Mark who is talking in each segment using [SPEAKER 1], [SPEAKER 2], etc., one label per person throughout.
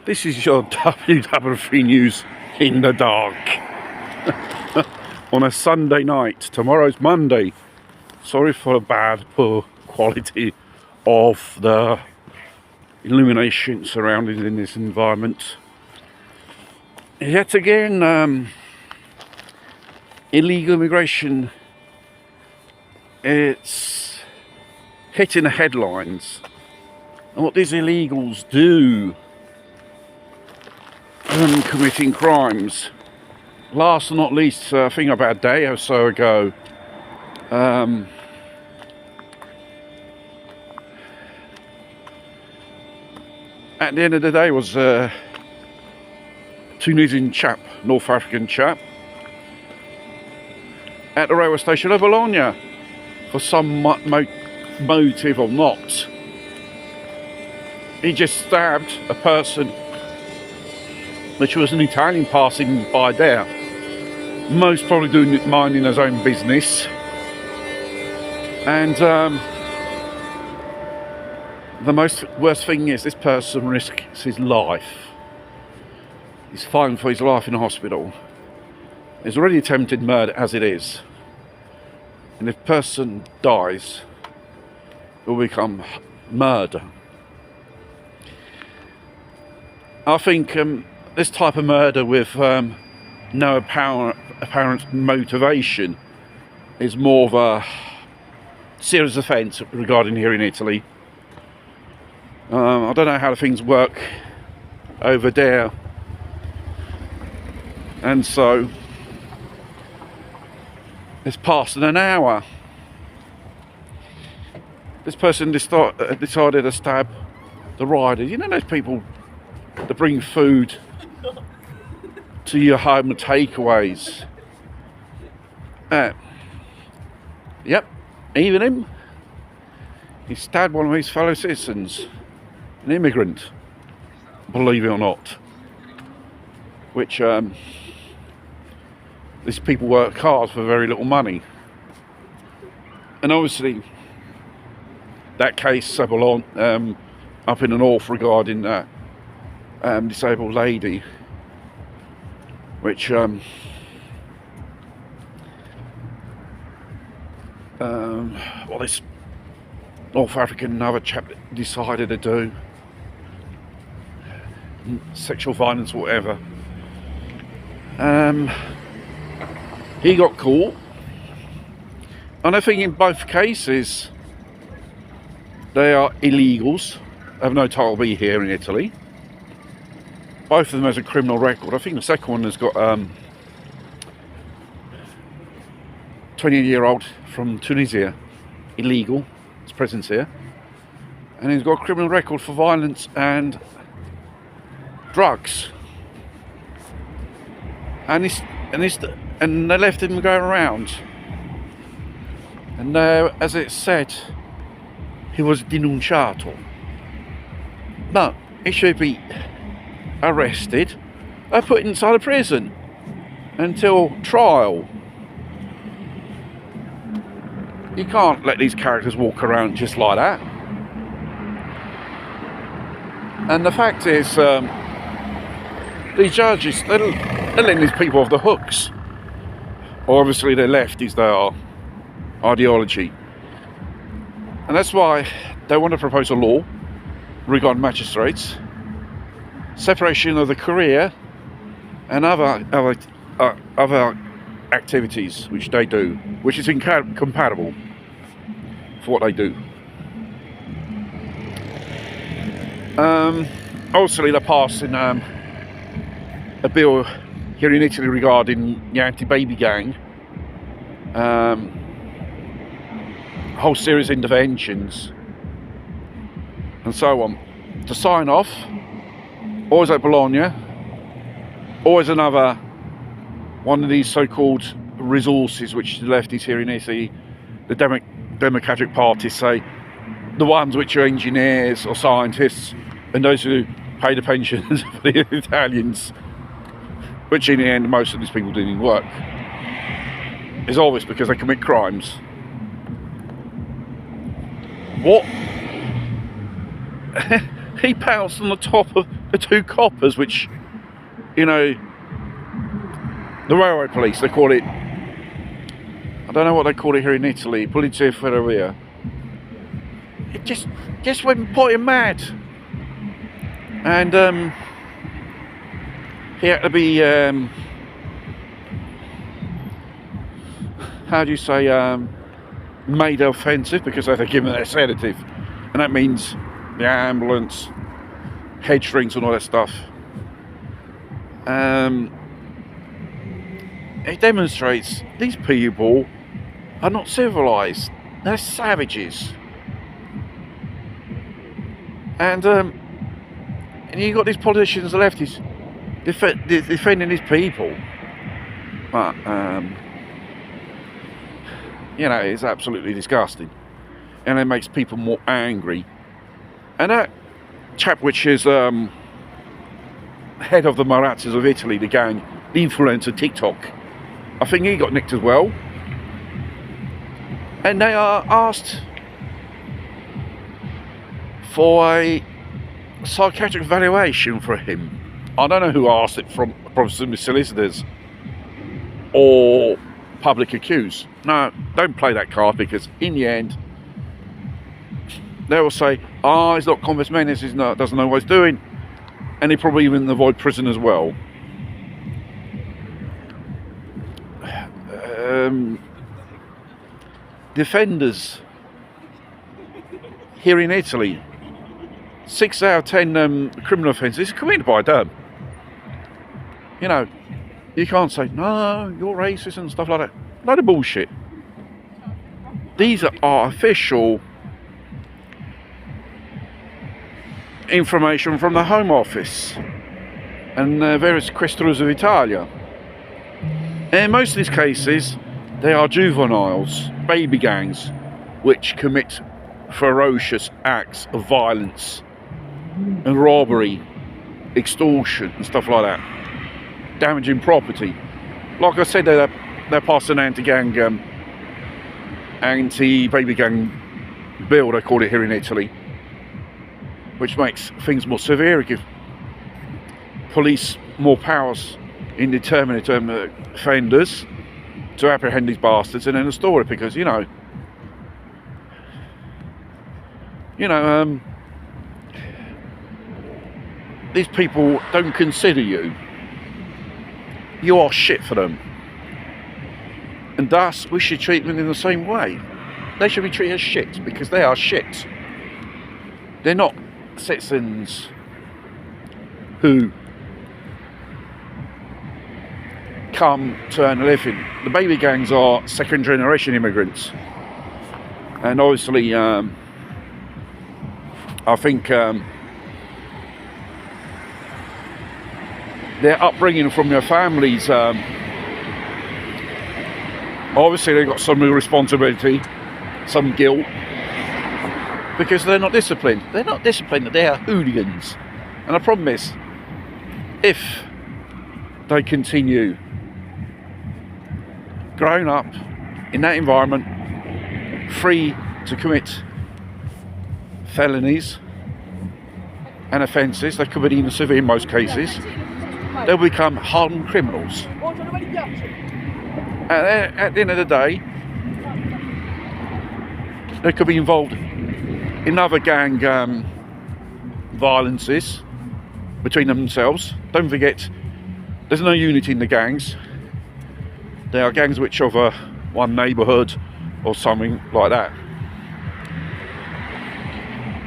[SPEAKER 1] This is your WW3 News in the dark on a Sunday night. Tomorrow's Monday. Sorry for the bad, poor quality of the illumination surrounding in this environment. Yet again, illegal immigration, it's hitting the headlines. And what these illegals do, committing crimes. Last but not least, I think about a day or so ago, at the end of the day was a Tunisian chap, North African chap, at the railway station of Bologna for some motive or not. He just stabbed a person, which was an Italian passing by there, most probably minding his own business. And the worst thing is this person risks his life. He's fighting for his life in a hospital. It's already attempted murder as it is. And if person dies, it will become murder. I think this type of murder with no apparent motivation is more of a serious offence regarding here in Italy. I don't know how things work over there, and so it's past an hour. This person decided to stab the rider. You know those people that bring food to your home and takeaways? Yep, even him. He stabbed one of his fellow citizens, an immigrant, believe it or not. Which these people work hard for very little money. And obviously, that case up in the north regarding that disabled lady, which well, this North African other chap decided to do sexual violence or whatever. He got caught, and I think in both cases they are illegals, have no title to be here in Italy. Both of them has a criminal record. I think the second one has got 20-year-old from Tunisia, illegal, his presence here, and he's got a criminal record for violence and drugs. And they left him going around. And now, as it said, he was denunciato. No, he should be arrested and put inside a prison until trial. You can't let these characters walk around just like that. And the fact is, these judges, they're letting these people off the hooks. Obviously they're lefties, they are ideology. And that's why they want to propose a law regarding magistrates, separation of the career and other activities which they do, which is incompatible for what they do. Obviously they're passing a bill here in Italy regarding the anti-baby gang, a whole series of interventions and so on. To sign off, always at Bologna, always another one of these so-called resources which the lefties here in Italy, the Democratic Party, say, the ones which are engineers or scientists and those who pay the pensions for the Italians, which in the end most of these people didn't work. It's obvious because they commit crimes. What he pounced on the top of the two coppers, which, you know, the railway police, they call it, I don't know what they call it here in Italy, Polizia Ferrovia. It just went potty mad. And he had to be, how do you say, made offensive because they had given it a sedative. And that means the ambulance, head strings and all that stuff. It demonstrates these people are not civilised. They're savages. And you've got these politicians, the lefties, defending these people. But, you know, it's absolutely disgusting. And it makes people more angry. And that chap, which is head of the Marazzas of Italy, the gang, the influencer TikTok, I think he got nicked as well. And they are asked for a psychiatric evaluation for him. I don't know who asked it, from solicitors or public accused. No, don't play that card, because in the end they will say, he's not convinced menace, he doesn't know what he's doing, and he probably even avoid prison as well. Defenders here in Italy, 6 out of 10 criminal offences committed by them. You know, you can't say, no, you're racist and stuff like that. Load of bullshit. These are official information from the Home Office and various Questuras of Italia. And in most of these cases, they are juveniles, baby gangs, which commit ferocious acts of violence and robbery, extortion and stuff like that, damaging property. Like I said, they're passing an anti-baby gang bill, they call it here in Italy, which makes things more severe. It gives police more powers in determining offenders to apprehend these bastards and end the story, because, you know, these people don't consider you. You are shit for them. And thus, we should treat them in the same way. They should be treated as shit, because they are shit. They're not citizens who come to earn a living. The baby gangs are second generation immigrants. And obviously, I think their upbringing from their families, obviously they've got some responsibility, some guilt, because they're not disciplined. They're not disciplined, they are hooligans. And the problem is, if they continue growing up in that environment, free to commit felonies and offences, they could be even severe in most cases, they'll become hardened criminals. And at the end of the day, they could be involved in other gang violences between themselves. Don't forget, there's no unity in the gangs. There are gangs which of one neighbourhood or something like that.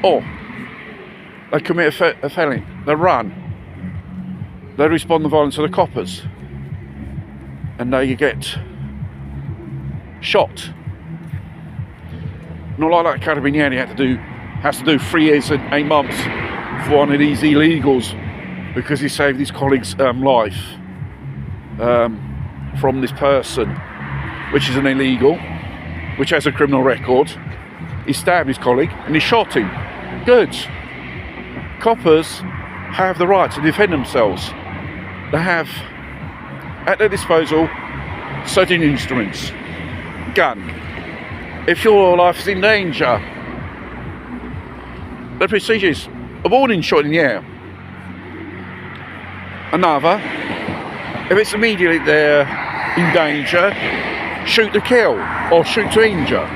[SPEAKER 1] Or they commit a felony, they run, they respond to violence to the coppers, and they get shot. Not like that Carabinieri has to do 3 years and 8 months for one of these illegals because he saved his colleague's life from this person, which is an illegal, which has a criminal record. He stabbed his colleague and he shot him. Good. Coppers have the right to defend themselves. They have at their disposal certain instruments. Gun. If your life is in danger, the procedures a warning shot in the air. Another, if it's immediately there in danger, shoot to kill or shoot to injure.